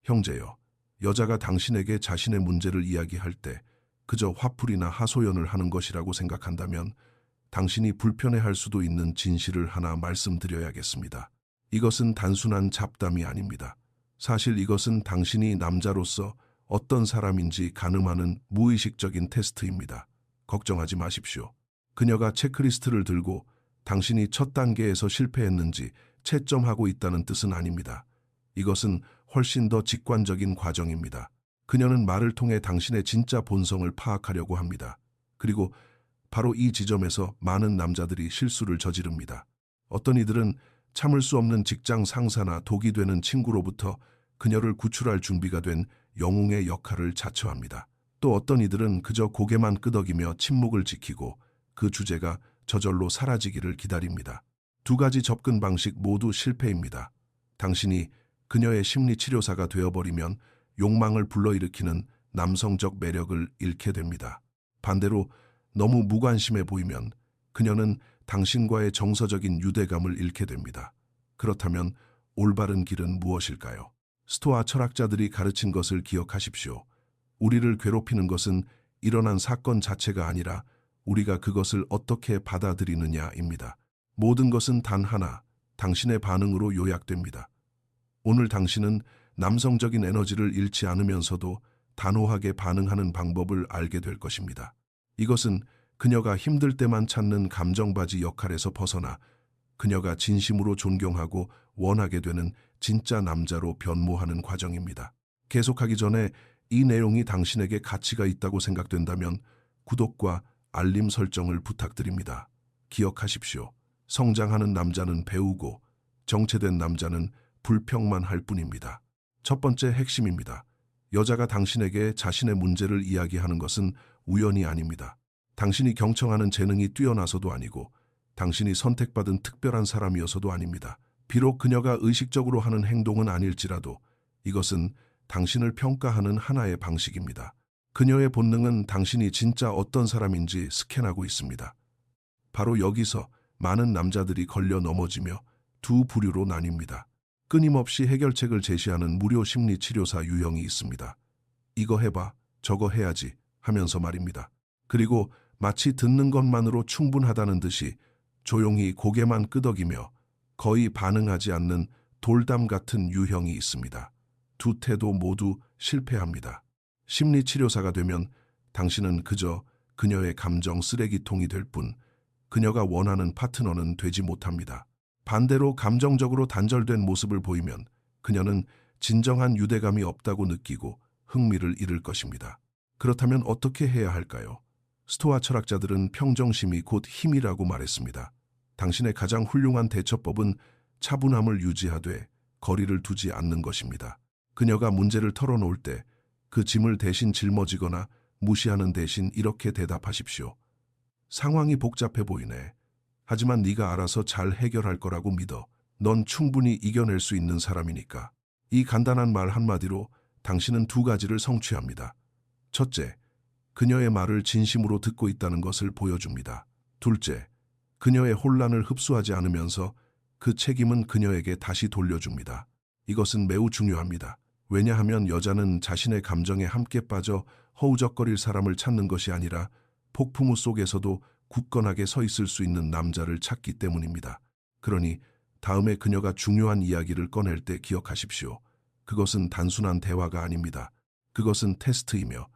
형제여, 여자가 당신에게 자신의 문제를 이야기할 때 그저 화풀이나 하소연을 하는 것이라고 생각한다면 당신이 불편해할 수도 있는 진실을 하나 말씀드려야겠습니다. 이것은 단순한 잡담이 아닙니다. 사실 이것은 당신이 남자로서 어떤 사람인지 가늠하는 무의식적인 테스트입니다. 걱정하지 마십시오. 그녀가 체크리스트를 들고 당신이 첫 단계에서 실패했는지 채점하고 있다는 뜻은 아닙니다. 이것은 훨씬 더 직관적인 과정입니다. 그녀는 말을 통해 당신의 진짜 본성을 파악하려고 합니다. 그리고 바로 이 지점에서 많은 남자들이 실수를 저지릅니다. 어떤 이들은 참을 수 없는 직장 상사나 독이 되는 친구로부터 그녀를 구출할 준비가 된 영웅의 역할을 자처합니다. 또 어떤 이들은 그저 고개만 끄덕이며 침묵을 지키고 그 주제가 저절로 사라지기를 기다립니다. 두 가지 접근 방식 모두 실패입니다. 당신이 그녀의 심리치료사가 되어버리면 욕망을 불러일으키는 남성적 매력을 잃게 됩니다. 반대로 너무 무관심해 보이면 그녀는 당신과의 정서적인 유대감을 잃게 됩니다. 그렇다면 올바른 길은 무엇일까요? 스토아 철학자들이 가르친 것을 기억하십시오. 우리를 괴롭히는 것은 일어난 사건 자체가 아니라 우리가 그것을 어떻게 받아들이느냐입니다. 모든 것은 단 하나, 당신의 반응으로 요약됩니다. 오늘 당신은 남성적인 에너지를 잃지 않으면서도 단호하게 반응하는 방법을 알게 될 것입니다. 이것은 그녀가 힘들 때만 찾는 감정바지 역할에서 벗어나 그녀가 진심으로 존경하고 원하게 되는 진짜 남자로 변모하는 과정입니다. 계속하기 전에 이 내용이 당신에게 가치가 있다고 생각된다면 구독과 알림 설정을 부탁드립니다. 기억하십시오. 성장하는 남자는 배우고 정체된 남자는 불평만 할 뿐입니다. 첫 번째 핵심입니다. 여자가 당신에게 자신의 문제를 이야기하는 것은 우연이 아닙니다. 당신이 경청하는 재능이 뛰어나서도 아니고 당신이 선택받은 특별한 사람이어서도 아닙니다. 비록 그녀가 의식적으로 하는 행동은 아닐지라도 이것은 당신을 평가하는 하나의 방식입니다. 그녀의 본능은 당신이 진짜 어떤 사람인지 스캔하고 있습니다. 바로 여기서 많은 남자들이 걸려 넘어지며 두 부류로 나뉩니다. 끊임없이 해결책을 제시하는 무료 심리치료사 유형이 있습니다. 이거 해봐, 저거 해야지 하면서 말입니다. 그리고 마치 듣는 것만으로 충분하다는 듯이 조용히 고개만 끄덕이며 거의 반응하지 않는 돌담 같은 유형이 있습니다. 두 태도 모두 실패합니다. 심리치료사가 되면 당신은 그저 그녀의 감정 쓰레기통이 될 뿐 그녀가 원하는 파트너는 되지 못합니다. 반대로 감정적으로 단절된 모습을 보이면 그녀는 진정한 유대감이 없다고 느끼고 흥미를 잃을 것입니다. 그렇다면 어떻게 해야 할까요? 스토아 철학자들은 평정심이 곧 힘이라고 말했습니다. 당신의 가장 훌륭한 대처법은 차분함을 유지하되 거리를 두지 않는 것입니다. 그녀가 문제를 털어놓을 때 그 짐을 대신 짊어지거나 무시하는 대신 이렇게 대답하십시오. 상황이 복잡해 보이네. 하지만 네가 알아서 잘 해결할 거라고 믿어. 넌 충분히 이겨낼 수 있는 사람이니까. 이 간단한 말 한마디로 당신은 두 가지를 성취합니다. 첫째, 그녀의 말을 진심으로 듣고 있다는 것을 보여줍니다. 둘째, 그녀의 혼란을 흡수하지 않으면서 그 책임은 그녀에게 다시 돌려줍니다. 이것은 매우 중요합니다. 왜냐하면 여자는 자신의 감정에 함께 빠져 허우적거릴 사람을 찾는 것이 아니라 폭풍우 속에서도 굳건하게 서 있을 수 있는 남자를 찾기 때문입니다. 그러니 다음에 그녀가 중요한 이야기를 꺼낼 때 기억하십시오. 그것은 단순한 대화가 아닙니다. 그것은 테스트이며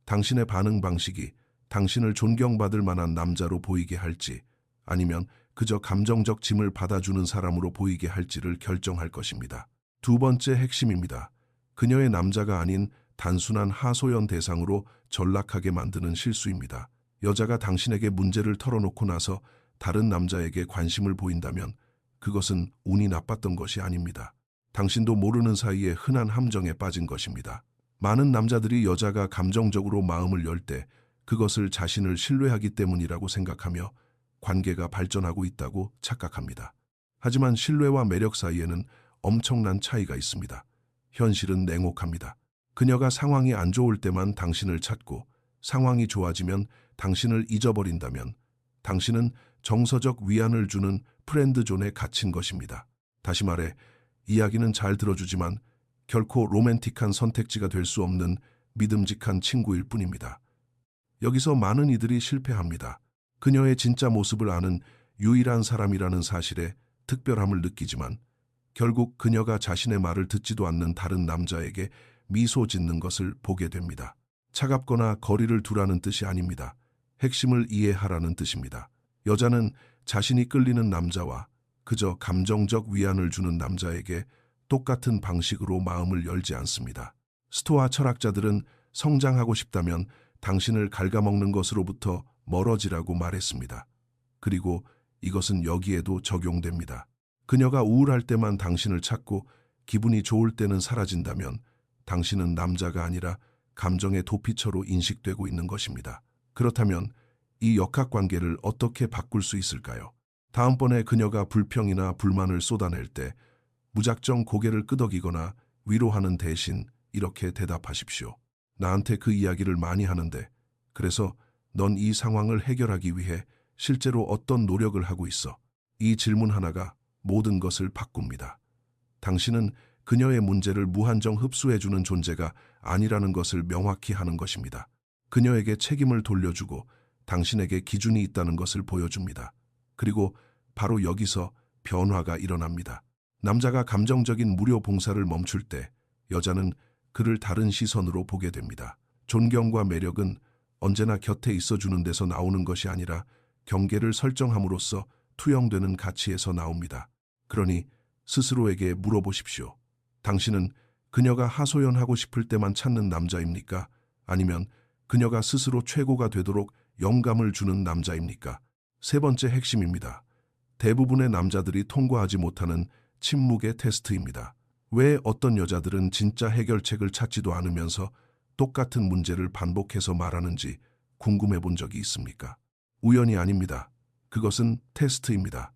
당신의 반응 방식이 당신을 존경받을 만한 남자로 보이게 할지 아니면 그저 감정적 짐을 받아주는 사람으로 보이게 할지를 결정할 것입니다. 두 번째 핵심입니다. 그녀의 남자가 아닌 단순한 하소연 대상으로 전락하게 만드는 실수입니다. 여자가 당신에게 문제를 털어놓고 나서 다른 남자에게 관심을 보인다면 그것은 운이 나빴던 것이 아닙니다. 당신도 모르는 사이에 흔한 함정에 빠진 것입니다. 많은 남자들이 여자가 감정적으로 마음을 열 때 그것을 자신을 신뢰하기 때문이라고 생각하며 관계가 발전하고 있다고 착각합니다. 하지만 신뢰와 매력 사이에는 엄청난 차이가 있습니다. 현실은 냉혹합니다. 그녀가 상황이 안 좋을 때만 당신을 찾고 상황이 좋아지면 당신을 잊어버린다면 당신은 정서적 위안을 주는 프렌드존에 갇힌 것입니다. 다시 말해 이야기는 잘 들어주지만 결코 로맨틱한 선택지가 될 수 없는 믿음직한 친구일 뿐입니다. 여기서 많은 이들이 실패합니다. 그녀의 진짜 모습을 아는 유일한 사람이라는 사실에 특별함을 느끼지만 결국 그녀가 자신의 말을 듣지도 않는 다른 남자에게 미소 짓는 것을 보게 됩니다. 차갑거나 거리를 두라는 뜻이 아닙니다. 핵심을 이해하라는 뜻입니다. 여자는 자신이 끌리는 남자와 그저 감정적 위안을 주는 남자에게 똑같은 방식으로 마음을 열지 않습니다. 스토아 철학자들은 성장하고 싶다면 당신을 갉아먹는 것으로부터 멀어지라고 말했습니다. 그리고 이것은 여기에도 적용됩니다. 그녀가 우울할 때만 당신을 찾고 기분이 좋을 때는 사라진다면 당신은 남자가 아니라 감정의 도피처로 인식되고 있는 것입니다. 그렇다면 이 역학관계를 어떻게 바꿀 수 있을까요? 다음번에 그녀가 불평이나 불만을 쏟아낼 때 무작정 고개를 끄덕이거나 위로하는 대신 이렇게 대답하십시오. 나한테 그 이야기를 많이 하는데 그래서 넌 이 상황을 해결하기 위해 실제로 어떤 노력을 하고 있어? 이 질문 하나가 모든 것을 바꿉니다. 당신은 그녀의 문제를 무한정 흡수해주는 존재가 아니라는 것을 명확히 하는 것입니다. 그녀에게 책임을 돌려주고 당신에게 기준이 있다는 것을 보여줍니다. 그리고 바로 여기서 변화가 일어납니다. 남자가 감정적인 무료 봉사를 멈출 때 여자는 그를 다른 시선으로 보게 됩니다. 존경과 매력은 언제나 곁에 있어주는 데서 나오는 것이 아니라 경계를 설정함으로써 투영되는 가치에서 나옵니다. 그러니 스스로에게 물어보십시오. 당신은 그녀가 하소연하고 싶을 때만 찾는 남자입니까? 아니면 그녀가 스스로 최고가 되도록 영감을 주는 남자입니까? 세 번째 핵심입니다. 대부분의 남자들이 통과하지 못하는 침묵의 테스트입니다. 왜 어떤 여자들은 진짜 해결책을 찾지도 않으면서 똑같은 문제를 반복해서 말하는지 궁금해 본 적이 있습니까? 우연이 아닙니다. 그것은 테스트입니다.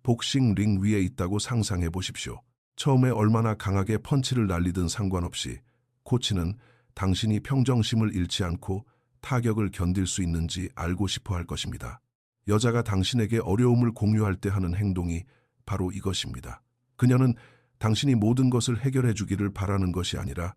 복싱 링 위에 있다고 상상해 보십시오. 처음에 얼마나 강하게 펀치를 날리든 상관없이 코치는 당신이 평정심을 잃지 않고 타격을 견딜 수 있는지 알고 싶어 할 것입니다. 여자가 당신에게 어려움을 공유할 때 하는 행동이 바로 이것입니다. 그녀는 당신이 모든 것을 해결해 주기를 바라는 것이 아니라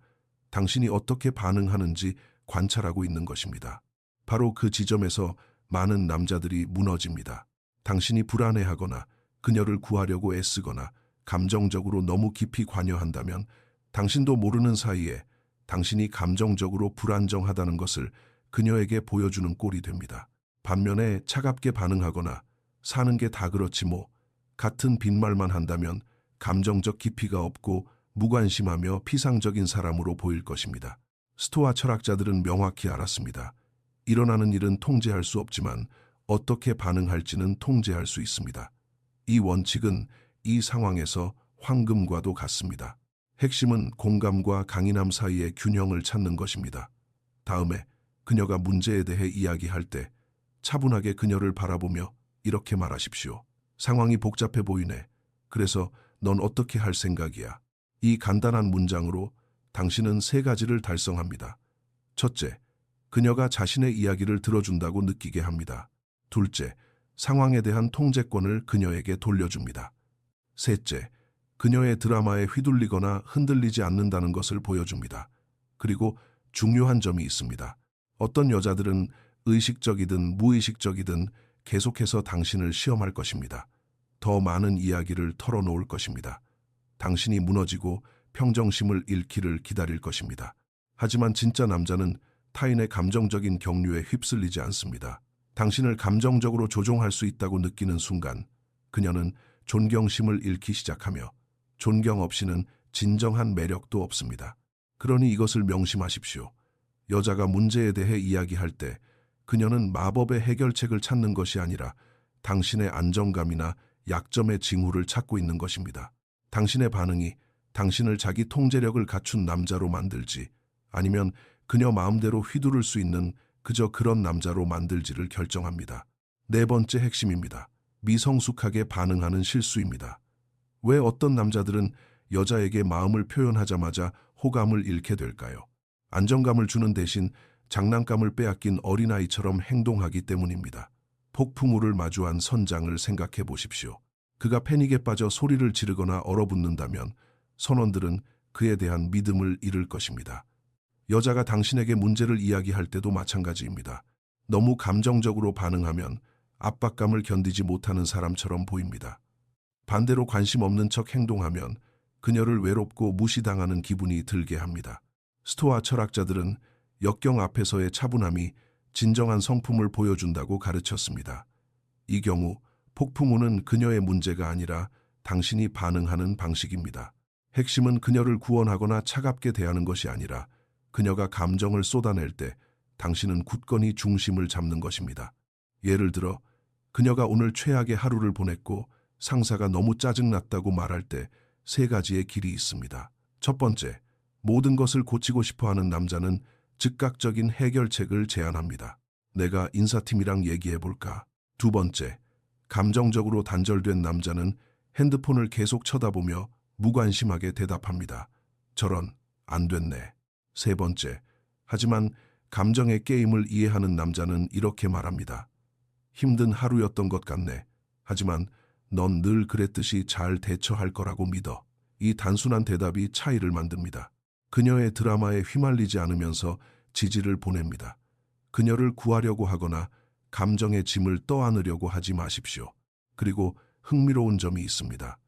당신이 어떻게 반응하는지 관찰하고 있는 것입니다. 바로 그 지점에서 많은 남자들이 무너집니다. 당신이 불안해하거나 그녀를 구하려고 애쓰거나 감정적으로 너무 깊이 관여한다면 당신도 모르는 사이에 당신이 감정적으로 불안정하다는 것을 그녀에게 보여주는 꼴이 됩니다. 반면에 차갑게 반응하거나 사는 게 다 그렇지 뭐 같은 빈말만 한다면 감정적 깊이가 없고 무관심하며 피상적인 사람으로 보일 것입니다. 스토아 철학자들은 명확히 알았습니다. 일어나는 일은 통제할 수 없지만 어떻게 반응할지는 통제할 수 있습니다. 이 원칙은 이 상황에서 황금과도 같습니다. 핵심은 공감과 강인함 사이의 균형을 찾는 것입니다. 다음에 그녀가 문제에 대해 이야기할 때 차분하게 그녀를 바라보며 이렇게 말하십시오. 상황이 복잡해 보이네. 그래서 넌 어떻게 할 생각이야? 이 간단한 문장으로 당신은 세 가지를 달성합니다. 첫째, 그녀가 자신의 이야기를 들어준다고 느끼게 합니다. 둘째, 상황에 대한 통제권을 그녀에게 돌려줍니다. 셋째, 그녀의 드라마에 휘둘리거나 흔들리지 않는다는 것을 보여줍니다. 그리고 중요한 점이 있습니다. 어떤 여자들은 의식적이든 무의식적이든 계속해서 당신을 시험할 것입니다. 더 많은 이야기를 털어놓을 것입니다. 당신이 무너지고 평정심을 잃기를 기다릴 것입니다. 하지만 진짜 남자는 타인의 감정적인 경류에 휩쓸리지 않습니다. 당신을 감정적으로 조종할 수 있다고 느끼는 순간 그녀는 존경심을 잃기 시작하며 존경 없이는 진정한 매력도 없습니다. 그러니 이것을 명심하십시오. 여자가 문제에 대해 이야기할 때 그녀는 마법의 해결책을 찾는 것이 아니라 당신의 안정감이나 약점의 징후를 찾고 있는 것입니다. 당신의 반응이 당신을 자기 통제력을 갖춘 남자로 만들지 아니면 그녀 마음대로 휘두를 수 있는 그저 그런 남자로 만들지를 결정합니다. 네 번째 핵심입니다. 미성숙하게 반응하는 실수입니다. 왜 어떤 남자들은 여자에게 마음을 표현하자마자 호감을 잃게 될까요? 안정감을 주는 대신 장난감을 빼앗긴 어린아이처럼 행동하기 때문입니다. 폭풍우를 마주한 선장을 생각해 보십시오. 그가 패닉에 빠져 소리를 지르거나 얼어붙는다면 선원들은 그에 대한 믿음을 잃을 것입니다. 여자가 당신에게 문제를 이야기할 때도 마찬가지입니다. 너무 감정적으로 반응하면 압박감을 견디지 못하는 사람처럼 보입니다. 반대로 관심 없는 척 행동하면 그녀를 외롭고 무시당하는 기분이 들게 합니다. 스토아 철학자들은 역경 앞에서의 차분함이 진정한 성품을 보여준다고 가르쳤습니다. 이 경우 폭풍우는 그녀의 문제가 아니라 당신이 반응하는 방식입니다. 핵심은 그녀를 구원하거나 차갑게 대하는 것이 아니라 그녀가 감정을 쏟아낼 때 당신은 굳건히 중심을 잡는 것입니다. 예를 들어 그녀가 오늘 최악의 하루를 보냈고 상사가 너무 짜증났다고 말할 때 3가지의 길이 있습니다. 첫 번째, 모든 것을 고치고 싶어하는 남자는 즉각적인 해결책을 제안합니다. 내가 인사팀이랑 얘기해볼까? 두 번째, 감정적으로 단절된 남자는 핸드폰을 계속 쳐다보며 무관심하게 대답합니다. 저런, 안 됐네. 세 번째, 하지만 감정의 게임을 이해하는 남자는 이렇게 말합니다. 힘든 하루였던 것 같네. 하지만 넌 늘 그랬듯이 잘 대처할 거라고 믿어. 이 단순한 대답이 차이를 만듭니다. 그녀의 드라마에 휘말리지 않으면서 지지를 보냅니다. 그녀를 구하려고 하거나 감정의 짐을 떠안으려고 하지 마십시오. 그리고 흥미로운 점이 있습니다.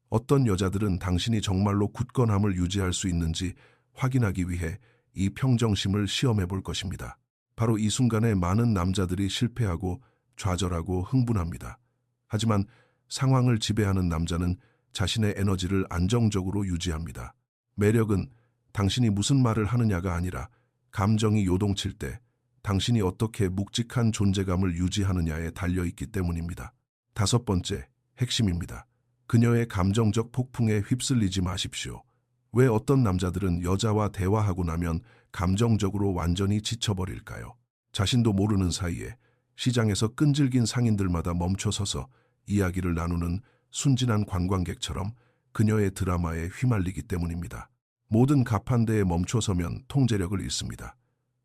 어떤 여자들은 당신이 정말로 굳건함을 유지할 수 있는지 확인하기 위해 이 평정심을 시험해 볼 것입니다. 바로 이 순간에 많은 남자들이 실패하고 좌절하고 흥분합니다. 하지만 상황을 지배하는 남자는 자신의 에너지를 안정적으로 유지합니다. 매력은 당신이 무슨 말을 하느냐가 아니라 감정이 요동칠 때 당신이 어떻게 묵직한 존재감을 유지하느냐에 달려있기 때문입니다. 다섯 번째, 핵심입니다. 그녀의 감정적 폭풍에 휩쓸리지 마십시오. 왜 어떤 남자들은 여자와 대화하고 나면 감정적으로 완전히 지쳐버릴까요? 자신도 모르는 사이에 시장에서 끈질긴 상인들마다 멈춰서서 이야기를 나누는 순진한 관광객처럼 그녀의 드라마에 휘말리기 때문입니다. 모든 가판대에 멈춰서면 통제력을 잃습니다.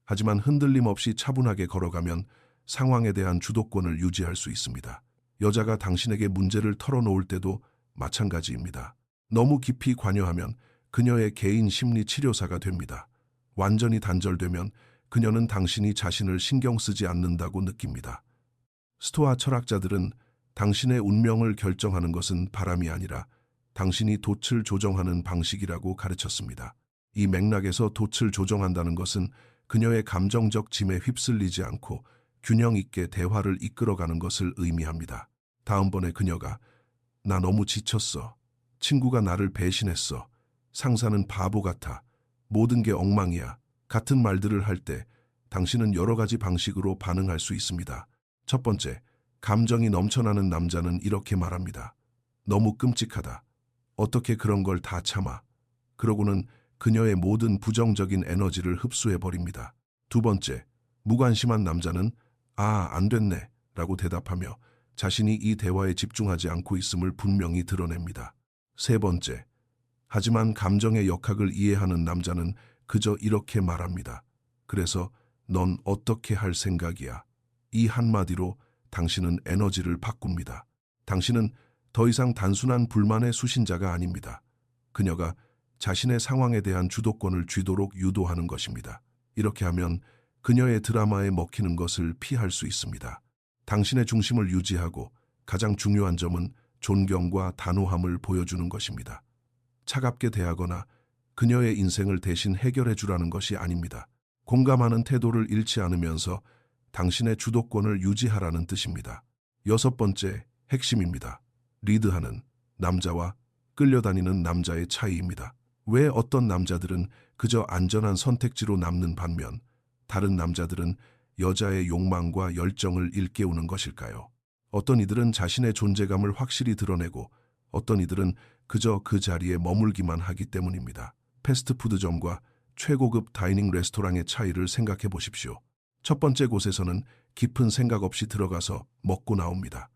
하지만 흔들림 없이 차분하게 걸어가면 상황에 대한 주도권을 유지할 수 있습니다. 여자가 당신에게 문제를 털어놓을 때도 마찬가지입니다. 너무 깊이 관여하면 그녀의 개인 심리 치료사가 됩니다. 완전히 단절되면 그녀는 당신이 자신을 신경 쓰지 않는다고 느낍니다. 스토아 철학자들은 당신의 운명을 결정하는 것은 바람이 아니라 당신이 돛을 조정하는 방식이라고 가르쳤습니다. 이 맥락에서 돛을 조정한다는 것은 그녀의 감정적 짐에 휩쓸리지 않고 균형 있게 대화를 이끌어가는 것을 의미합니다. 다음번에 그녀가 나 너무 지쳤어. 친구가 나를 배신했어. 상사는 바보 같아. 모든 게 엉망이야. 같은 말들을 할 때 당신은 여러 가지 방식으로 반응할 수 있습니다. 첫 번째, 감정이 넘쳐나는 남자는 이렇게 말합니다. 너무 끔찍하다. 어떻게 그런 걸 다 참아. 그러고는 그녀의 모든 부정적인 에너지를 흡수해버립니다. 두 번째, 무관심한 남자는 안 됐네 라고 대답하며 자신이 이 대화에 집중하지 않고 있음을 분명히 드러냅니다. 세 번째, 하지만 감정의 역학을 이해하는 남자는 그저 이렇게 말합니다. 그래서 넌 어떻게 할 생각이야? 이 한마디로 당신은 에너지를 바꿉니다. 당신은 더 이상 단순한 불만의 수신자가 아닙니다. 그녀가 자신의 상황에 대한 주도권을 쥐도록 유도하는 것입니다. 이렇게 하면 그녀의 드라마에 먹히는 것을 피할 수 있습니다. 당신의 중심을 유지하고 가장 중요한 점은 존경과 단호함을 보여주는 것입니다. 차갑게 대하거나 그녀의 인생을 대신 해결해 주라는 것이 아닙니다. 공감하는 태도를 잃지 않으면서 당신의 주도권을 유지하라는 뜻입니다. 여섯 번째, 핵심입니다. 리드하는 남자와 끌려다니는 남자의 차이입니다. 왜 어떤 남자들은 그저 안전한 선택지로 남는 반면 다른 남자들은 여자의 욕망과 열정을 일깨우는 것일까요? 어떤 이들은 자신의 존재감을 확실히 드러내고 어떤 이들은 그저 그 자리에 머물기만 하기 때문입니다. 패스트푸드점과 최고급 다이닝 레스토랑의 차이를 생각해 보십시오. 첫 번째 곳에서는 깊은 생각 없이 들어가서 먹고 나옵니다.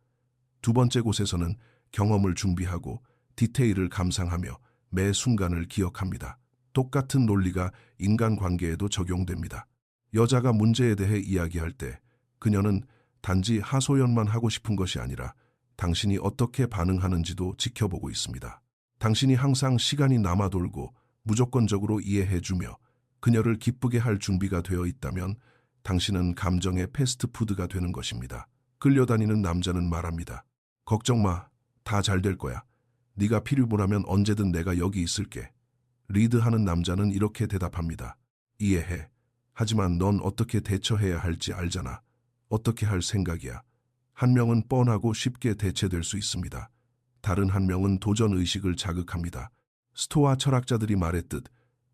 두 번째 곳에서는 경험을 준비하고 디테일을 감상하며 매 순간을 기억합니다. 똑같은 논리가 인간관계에도 적용됩니다. 여자가 문제에 대해 이야기할 때 그녀는 단지 하소연만 하고 싶은 것이 아니라 당신이 어떻게 반응하는지도 지켜보고 있습니다. 당신이 항상 시간이 남아 돌고 무조건적으로 이해해주며 그녀를 기쁘게 할 준비가 되어 있다면 당신은 감정의 패스트푸드가 되는 것입니다. 끌려다니는 남자는 말합니다. 걱정 마. 다 잘 될 거야. 네가 필요하면 언제든 내가 여기 있을게. 리드하는 남자는 이렇게 대답합니다. 이해해. 하지만 넌 어떻게 대처해야 할지 알잖아. 어떻게 할 생각이야. 한 명은 뻔하고 쉽게 대체될 수 있습니다. 다른 한 명은 도전의식을 자극합니다. 스토아 철학자들이 말했듯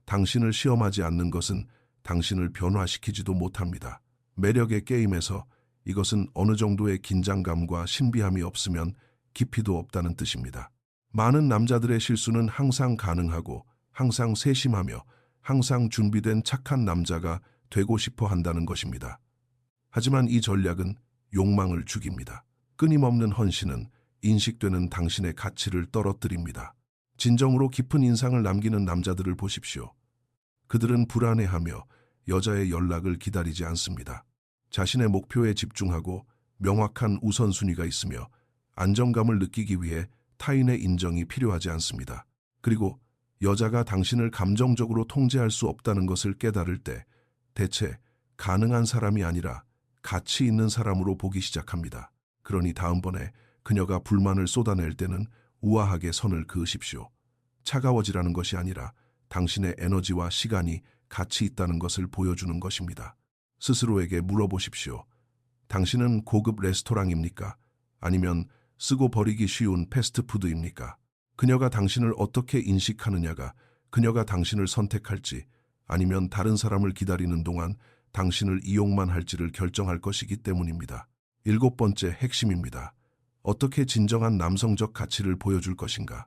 당신을 시험하지 않는 것은 당신을 변화시키지도 못합니다. 매력의 게임에서 이것은 어느 정도의 긴장감과 신비함이 없으면 깊이도 없다는 뜻입니다. 많은 남자들의 실수는 항상 가능하고 항상 세심하며 항상 준비된 착한 남자가 되고 싶어 한다는 것입니다. 하지만 이 전략은 욕망을 죽입니다. 끊임없는 헌신은 인식되는 당신의 가치를 떨어뜨립니다. 진정으로 깊은 인상을 남기는 남자들을 보십시오. 그들은 불안해하며 여자의 연락을 기다리지 않습니다. 자신의 목표에 집중하고 명확한 우선순위가 있으며 안정감을 느끼기 위해 타인의 인정이 필요하지 않습니다. 그리고 여자가 당신을 감정적으로 통제할 수 없다는 것을 깨달을 때 대체 가능한 사람이 아니라 가치 있는 사람으로 보기 시작합니다. 그러니 다음번에 그녀가 불만을 쏟아낼 때는 우아하게 선을 그으십시오. 차가워지라는 것이 아니라 당신의 에너지와 시간이 가치 있다는 것을 보여주는 것입니다. 스스로에게 물어보십시오. 당신은 고급 레스토랑입니까? 아니면 쓰고 버리기 쉬운 패스트푸드입니까? 그녀가 당신을 어떻게 인식하느냐가 그녀가 당신을 선택할지 아니면 다른 사람을 기다리는 동안 당신을 이용만 할지를 결정할 것이기 때문입니다. 7번째 핵심입니다. 어떻게 진정한 남성적 가치를 보여줄 것인가?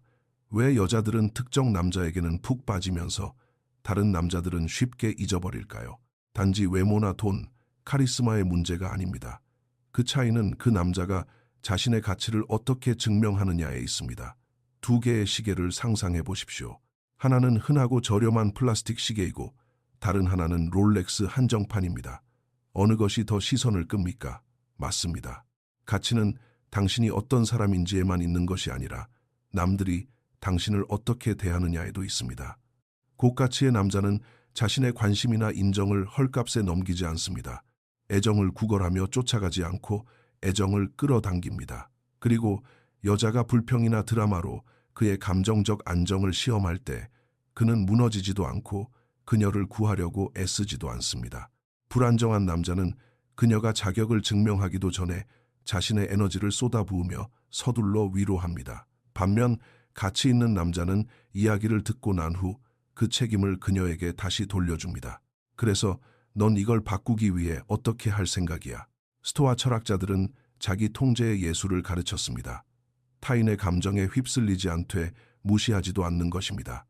왜 여자들은 특정 남자에게는 푹 빠지면서 다른 남자들은 쉽게 잊어버릴까요? 단지 외모나 돈, 카리스마의 문제가 아닙니다. 그 차이는 그 남자가 자신의 가치를 어떻게 증명하느냐에 있습니다. 두 개의 시계를 상상해 보십시오. 하나는 흔하고 저렴한 플라스틱 시계이고 다른 하나는 롤렉스 한정판입니다. 어느 것이 더 시선을 끕니까? 맞습니다. 가치는 당신이 어떤 사람인지에만 있는 것이 아니라 남들이 당신을 어떻게 대하느냐에도 있습니다. 고가치의 남자는 자신의 관심이나 인정을 헐값에 넘기지 않습니다. 애정을 구걸하며 쫓아가지 않고 애정을 끌어당깁니다. 그리고 여자가 불평이나 드라마로 그의 감정적 안정을 시험할 때 그는 무너지지도 않고 그녀를 구하려고 애쓰지도 않습니다. 불안정한 남자는 그녀가 자격을 증명하기도 전에 자신의 에너지를 쏟아부으며 서둘러 위로합니다. 반면 가치 있는 남자는 이야기를 듣고 난 후 그 책임을 그녀에게 다시 돌려줍니다. 그래서 넌 이걸 바꾸기 위해 어떻게 할 생각이야? 스토아 철학자들은 자기 통제의 예술을 가르쳤습니다. 타인의 감정에 휩쓸리지 않되 무시하지도 않는 것입니다.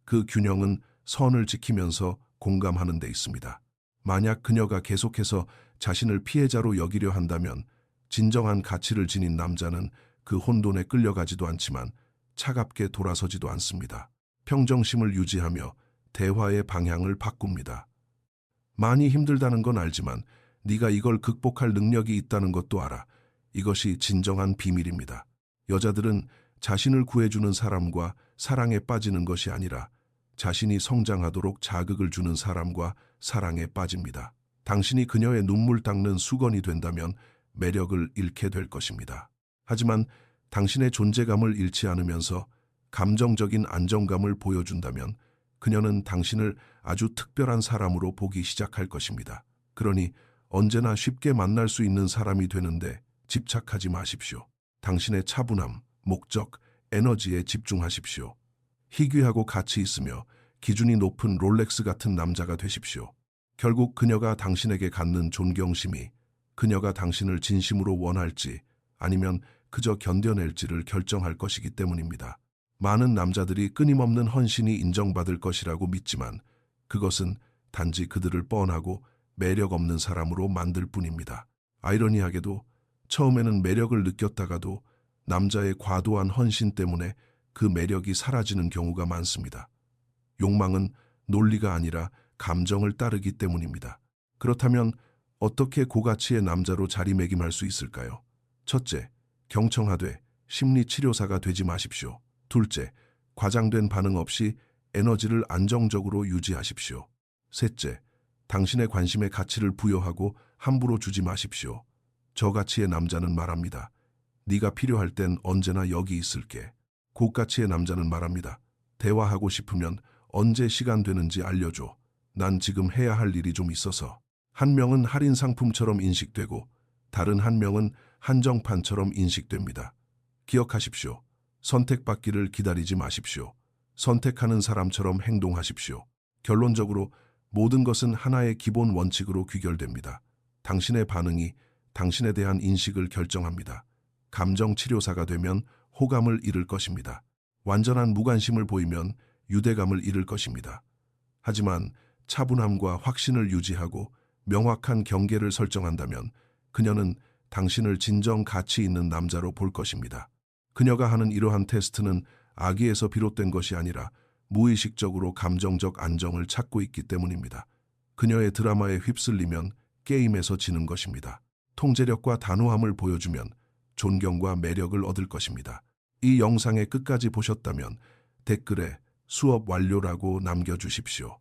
그 균형은 선을 지키면서 공감하는 데 있습니다. 만약 그녀가 계속해서 자신을 피해자로 여기려 한다면 진정한 가치를 지닌 남자는 그 혼돈에 끌려가지도 않지만 차갑게 돌아서지도 않습니다. 평정심을 유지하며 대화의 방향을 바꿉니다. 많이 힘들다는 건 알지만 네가 이걸 극복할 능력이 있다는 것도 알아. 이것이 진정한 비밀입니다. 여자들은 자신을 구해주는 사람과 사랑에 빠지는 것이 아니라 자신이 성장하도록 자극을 주는 사람과 사랑에 빠집니다. 당신이 그녀의 눈물 닦는 수건이 된다면 매력을 잃게 될 것입니다. 하지만 당신의 존재감을 잃지 않으면서 감정적인 안정감을 보여준다면 그녀는 당신을 아주 특별한 사람으로 보기 시작할 것입니다. 그러니 언제나 쉽게 만날 수 있는 사람이 되는데 집착하지 마십시오. 당신의 차분함, 목적, 에너지에 집중하십시오. 희귀하고 가치 있으며 기준이 높은 롤렉스 같은 남자가 되십시오. 결국 그녀가 당신에게 갖는 존경심이 그녀가 당신을 진심으로 원할지 아니면 그저 견뎌낼지를 결정할 것이기 때문입니다. 많은 남자들이 끊임없는 헌신이 인정받을 것이라고 믿지만 그것은 단지 그들을 뻔하고 매력 없는 사람으로 만들 뿐입니다. 아이러니하게도 처음에는 매력을 느꼈다가도 남자의 과도한 헌신 때문에 그 매력이 사라지는 경우가 많습니다. 욕망은 논리가 아니라 감정을 따르기 때문입니다. 그렇다면 어떻게 고가치의 남자로 자리매김할 수 있을까요? 첫째, 경청하되 심리치료사가 되지 마십시오. 둘째, 과장된 반응 없이 에너지를 안정적으로 유지하십시오. 셋째, 당신의 관심에 가치를 부여하고 함부로 주지 마십시오. 저가치의 남자는 말합니다. 네가 필요할 땐 언제나 여기 있을게. 고가치의 남자는 말합니다. 대화하고 싶으면 언제 시간 되는지 알려줘. 난 지금 해야 할 일이 좀 있어서. 한 명은 할인 상품처럼 인식되고 다른 한 명은 한정판처럼 인식됩니다. 기억하십시오. 선택받기를 기다리지 마십시오. 선택하는 사람처럼 행동하십시오. 결론적으로 모든 것은 하나의 기본 원칙으로 귀결됩니다. 당신의 반응이 당신에 대한 인식을 결정합니다. 감정 치료사가 되면 호감을 잃을 것입니다. 완전한 무관심을 보이면 유대감을 잃을 것입니다. 하지만 차분함과 확신을 유지하고 명확한 경계를 설정한다면 그녀는 당신을 진정 가치 있는 남자로 볼 것입니다. 그녀가 하는 이러한 테스트는 악의에서 비롯된 것이 아니라 무의식적으로 감정적 안정을 찾고 있기 때문입니다. 그녀의 드라마에 휩쓸리면 게임에서 지는 것입니다. 통제력과 단호함을 보여주면 존경과 매력을 얻을 것입니다. 이 영상의 끝까지 보셨다면 댓글에 수업 완료라고 남겨주십시오.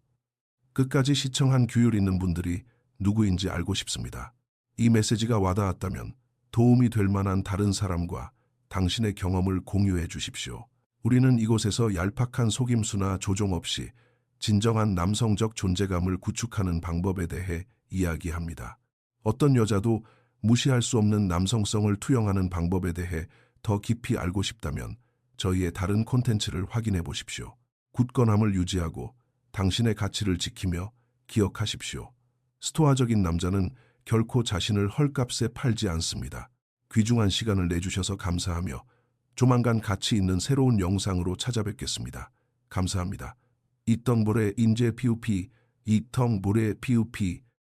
끝까지 시청한 규율 있는 분들이 누구인지 알고 싶습니다. 이 메시지가 와닿았다면 도움이 될 만한 다른 사람과 당신의 경험을 공유해 주십시오. 우리는 이곳에서 얄팍한 속임수나 조종 없이 진정한 남성적 존재감을 구축하는 방법에 대해 이야기합니다. 어떤 여자도 무시할 수 없는 남성성을 투영하는 방법에 대해 더 깊이 알고 싶다면 저희의 다른 콘텐츠를 확인해 보십시오. 굳건함을 유지하고 당신의 가치를 지키며 기억하십시오. 스토아적인 남자는 결코 자신을 헐값에 팔지 않습니다. 귀중한 시간을 내주셔서 감사하며 조만간 가치 있는 새로운 영상으로 찾아뵙겠습니다. 감사합니다. 이텅 모레 인제 PUP, 이텅 모레 PUP